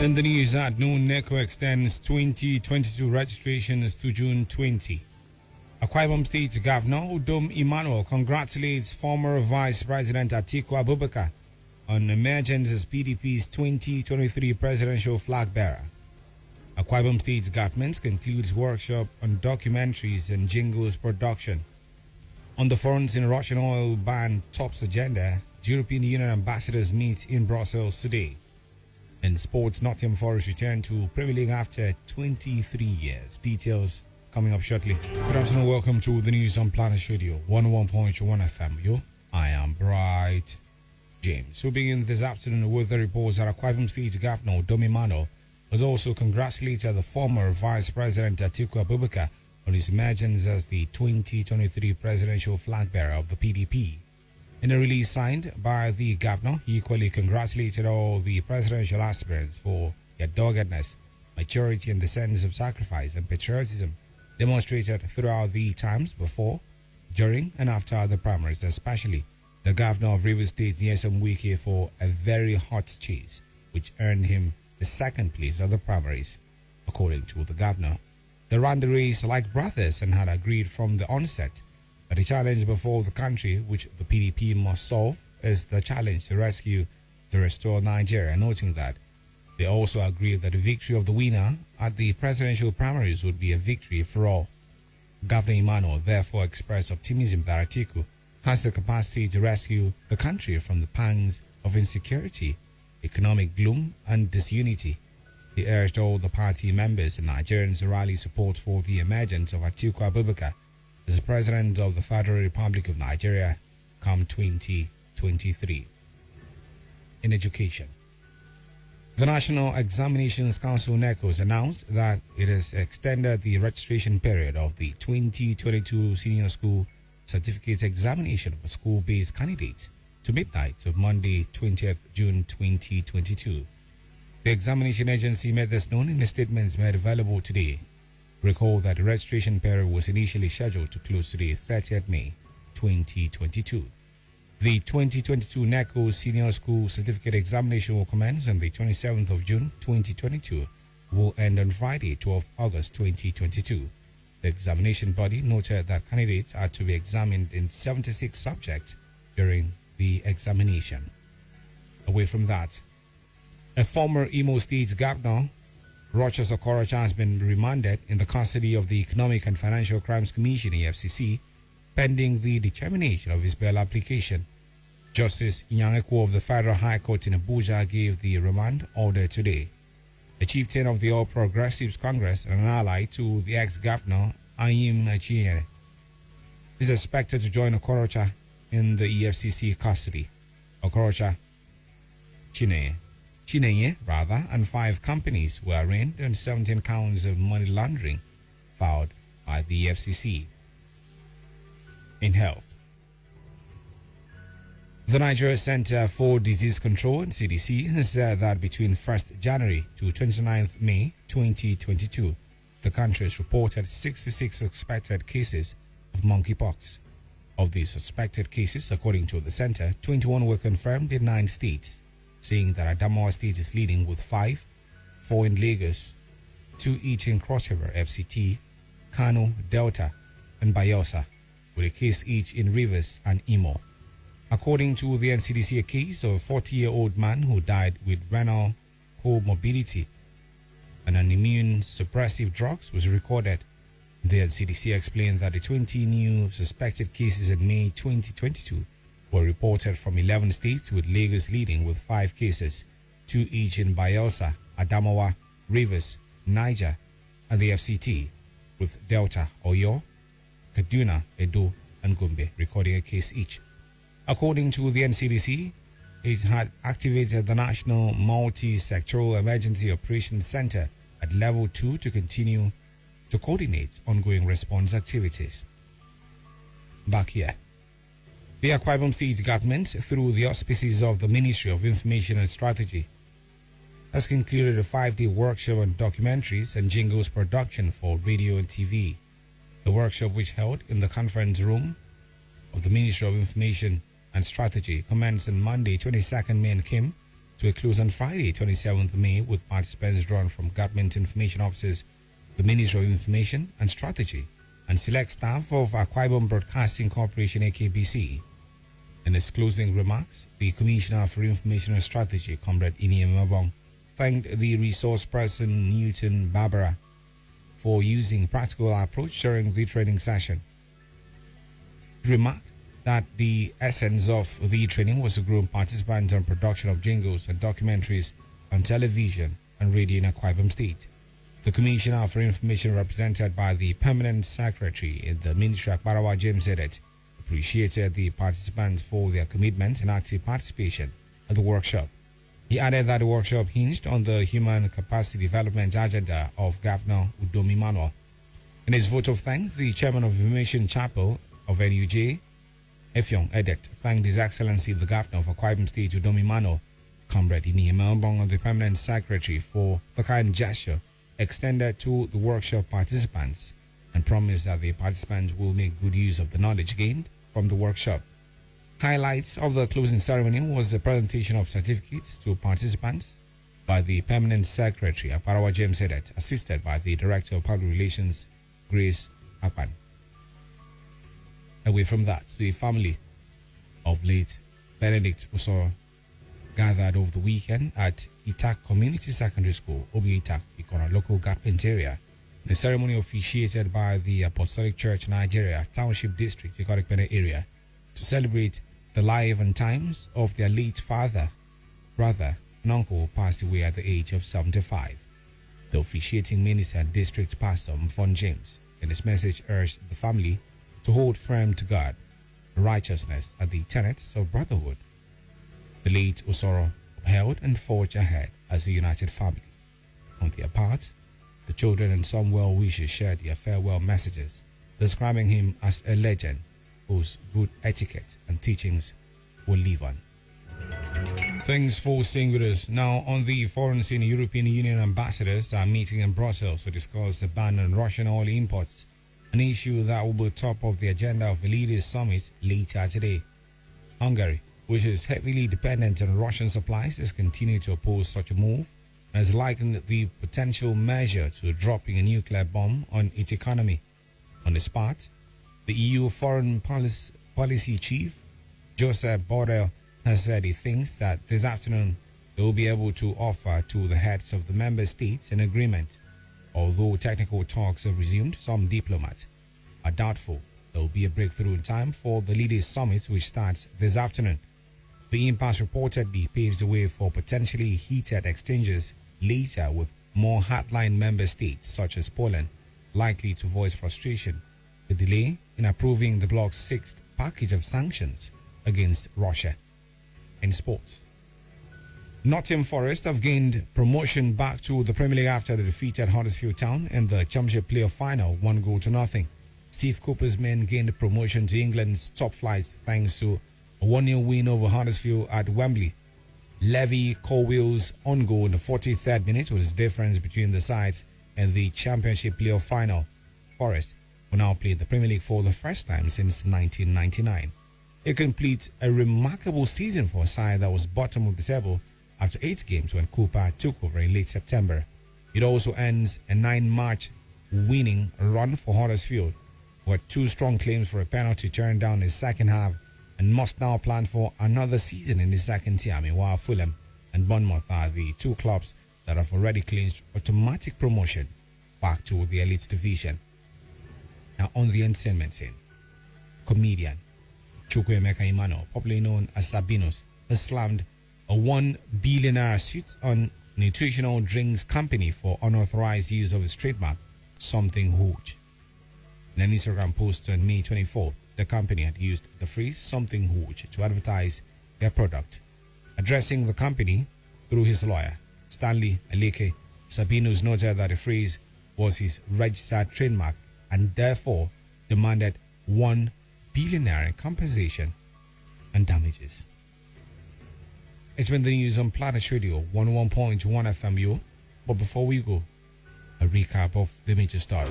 In the news at noon, NECO extends 2022 registrations to June 20. Akwa Ibom State Governor Udom Emmanuel congratulates former Vice President Atiku Abubarkar on emergence as PDP's 2023 presidential flag bearer. Akwa Ibom State Government concludes workshop on documentaries and jingles production. On the front in Russian oil ban tops agenda, European Union ambassadors meet in Brussels today. In sports, Nottingham Forest return to Premier League after 23 years. Details coming up shortly. Good afternoon, welcome to the news on Planet Radio 101.1 FM. I am Bright James. We begin this afternoon with the reports that Akwa Ibom State Governor Udom Emmanuel was also congratulated the former Vice President Atiku Abubarkar on his emergence as the 2023 presidential flag bearer of the PDP. In a release signed by the governor, he equally congratulated all the presidential aspirants for their doggedness, maturity, and the sense of sacrifice and patriotism demonstrated throughout the times before, during, and after the primaries, especially the governor of Rivers State, Nyesom Wike, for a very hot chase, which earned him the second place of the primaries. According to the governor, they ran the race like brothers and had agreed from the onset. But the challenge before the country, which the PDP must solve, is the challenge to restore Nigeria, noting that they also agreed that the victory of the winner at the presidential primaries would be a victory for all. Governor Emmanuel therefore expressed optimism that Atiku has the capacity to rescue the country from the pangs of insecurity, economic gloom, and disunity. He urged all the party members and Nigerians to rally support for the emergence of Atiku Abubarkar as the President of the Federal Republic of Nigeria come 2023. In education, the National Examinations Council NECO has announced that it has extended the registration period of the 2022 Senior School Certificate Examination for school-based candidates to midnight of Monday, 20th June 2022. The examination agency made this known in a statement made available today. Recall that the registration period was initially scheduled to close today, 30th May 2022. The 2022 NECO Senior School Certificate Examination will commence on the 27th of June 2022, will end on Friday, 12th August 2022. The examination body noted that candidates are to be examined in 76 subjects during the examination. Away from that, a former Imo State Governor, Rochas Okorocha, has been remanded in the custody of the Economic and Financial Crimes Commission, EFCC, pending the determination of his bail application. Justice Nyangeko of the Federal High Court in Abuja gave the remand order today. The chieftain of the All Progressives Congress and an ally to the ex-governor, Ayim Achiene, is expected to join Okorocha in the EFCC custody. Okorocha, Chineye, and 5 companies were arraigned on 17 counts of money laundering filed by the FCC. In health, the Nigeria Center for Disease Control and CDC has said that between 1st January to 29th May 2022, the country has reported 66 suspected cases of monkeypox. Of these suspected cases, according to the center, 21 were confirmed in 9 states, saying that Adamawa State is leading with 5, 4 in Lagos, 2 each in Cross River, FCT, Kano, Delta, and Bayelsa, with a case each in Rivers and Imo. According to the NCDC, a case of a 40-year-old man who died with renal comorbidity and an immune suppressive drugs was recorded. The NCDC explained that the 20 new suspected cases in May 2022 were reported from 11 states, with Lagos leading with 5 cases, 2 each in Bayelsa, Adamawa, Rivers, Niger, and the FCT, with Delta, Oyo, Kaduna, Edo, and Gombe recording a case each. According to the NCDC, it had activated the National Multi-Sectoral Emergency Operations Center at Level 2 to continue to coordinate ongoing response activities. Back here, the Akwa Ibom State Government, through the auspices of the Ministry of Information and Strategy, has concluded a 5-day workshop on documentaries and jingles production for radio and TV. The workshop, which held in the conference room of the Ministry of Information and Strategy, commenced on Monday, 22nd May, and came to a close on Friday, 27th May, with participants drawn from government information officers, the Ministry of Information and Strategy, and select staff of Akwa Ibom Broadcasting Corporation (AKBC). In his closing remarks, the Commissioner for Information and Strategy, Comrade Udom, thanked the resource person Newton Barbara for using practical approach during the training session. He remarked that the essence of the training was to groom participants on production of jingles and documentaries on television and radio in Akwa Ibom State. The Commissioner for Information, represented by the Permanent Secretary in the Ministry, Akwa James, said it appreciated the participants for their commitment and active participation at the workshop. He added that the workshop hinged on the human capacity development agenda of Governor Udom Emmanuel. In his vote of thanks, the Chairman of Information Chapel of NUJ, Effiong Edet, thanked His Excellency the Governor of Akwa Ibom State, Udom Emmanuel, Comrade Udom, the Permanent Secretary, for the kind gesture extended to the workshop participants, and promised that the participants will make good use of the knowledge gained from the workshop. Highlights of the closing ceremony was the presentation of certificates to participants by the Permanent Secretary, Akwa James Edet, assisted by the Director of Public Relations, Grace Apan. Away from that, the family of late Benedict Usoro gathered over the weekend at Itak Community Secondary School, Obi Itak, Ikora local government area. The ceremony officiated by the Apostolic Church Nigeria Township District, Ikora area, to celebrate the life and times of their late father, brother, and uncle who passed away at the age of 75. The officiating minister and district pastor, Mfon James, in his message urged the family to hold firm to God, righteousness, and the tenets of brotherhood. The late Usoro upheld and forged ahead as a united family. On their part, the children and some well-wishers shared their farewell messages, describing him as a legend whose good etiquette and teachings will live on. Thanks for staying with us. Now, on the foreign scene, European Union ambassadors are meeting in Brussels to discuss the ban on Russian oil imports, an issue that will be top of the agenda of the leaders' summit later today. Hungary, which is heavily dependent on Russian supplies, has continued to oppose such a move and has likened the potential measure to dropping a nuclear bomb on its economy. On its part, the EU Foreign Policy Chief, Joseph Borrell, has said he thinks that this afternoon they will be able to offer to the heads of the member states an agreement. Although technical talks have resumed, some diplomats are doubtful there will be a breakthrough in time for the leaders' summit, which starts this afternoon. The impasse reportedly paves the way for potentially heated exchanges later, with more hardline member states such as Poland likely to voice frustration the delay in approving the bloc's sixth package of sanctions against Russia. In sports, Nottingham Forest have gained promotion back to the Premier League after they defeated Huddersfield Town in the Championship playoff final, 1-0. Steve Cooper's men gained promotion to England's top flight thanks to a 1-0 win over Huddersfield at Wembley. Levy Colwell's on goal in the 43rd minute was the difference between the sides in the Championship playoff final. Forest will now play the Premier League for the first time since 1999. It completes a remarkable season for a side that was bottom of the table after 8 games when Cooper took over in late September. It also ends a 9-match winning run for Huddersfield, who had 2 strong claims for a penalty turned down in the second half and must now plan for another season in the second tier, while Fulham and Bournemouth are the 2 clubs that have already clinched automatic promotion back to the elite division. Now, on the entertainment scene, comedian Chukwuemeka Emmanuel, popularly known as Sabinus, has slammed a $1 billion suit on nutritional drinks company for unauthorized use of its trademark, Something Huge. In an Instagram post on May 24th, the company had used the phrase Something Huge to advertise their product. Addressing the company through his lawyer, Stanley Aleke, Sabinus noted that the phrase was his registered trademark and therefore demanded $1 billion in compensation and damages. It's been the news on Planet Radio 101.1 FM. But before we go, a recap of the major stories.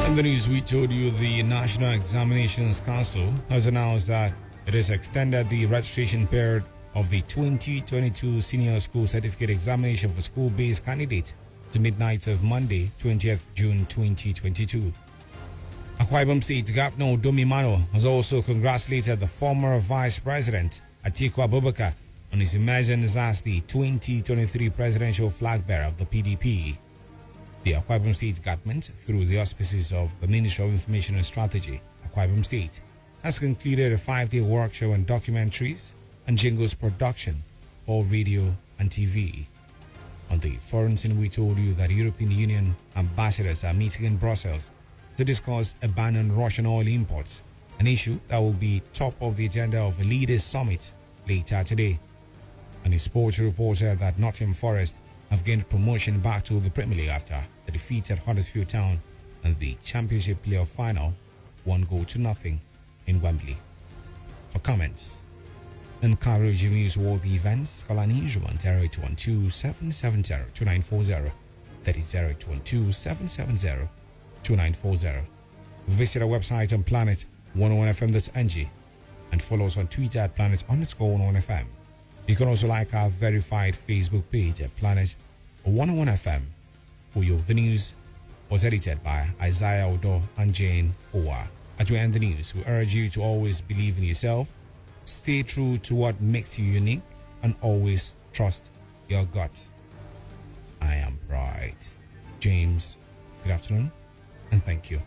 In the news, we told you the National Examinations Council has announced that it has extended the registration period of the 2022 Senior School Certificate Examination for school-based candidates to midnight of Monday, 20th June 2022. Akwa Ibom State Governor Udom Emmanuel has also congratulated the former Vice President Atiku Abubarkar on his emergence as the 2023 presidential flag bearer of the PDP. The Akwa Ibom State Government, through the auspices of the Ministry of Information and Strategy, Akwa Ibom State, has concluded a 5-day workshop on documentaries and jingles production for radio and TV. On the foreign scene, we told you that European Union ambassadors are meeting in Brussels to discuss a ban on Russian oil imports, an issue that will be top of the agenda of a leaders summit later today. And a sports reporter that Nottingham Forest have gained promotion back to the Premier League after the defeat at Huddersfield Town in the Championship playoff final, 1-0 in Wembley. For comments and coverage of newsworthy events, call an Injuman 0812-770-2940. That is 0812-770-2940. Visit our website on planet101fm.ng and follow us on Twitter at planet_101fm. You can also like our verified Facebook page at Planet101FM. For you, the news was edited by Isaiah Odo and Jane Owa. As we end the news, we urge you to always believe in yourself, stay true to what makes you unique, and always trust your gut. I am Bright. James, good afternoon and thank you.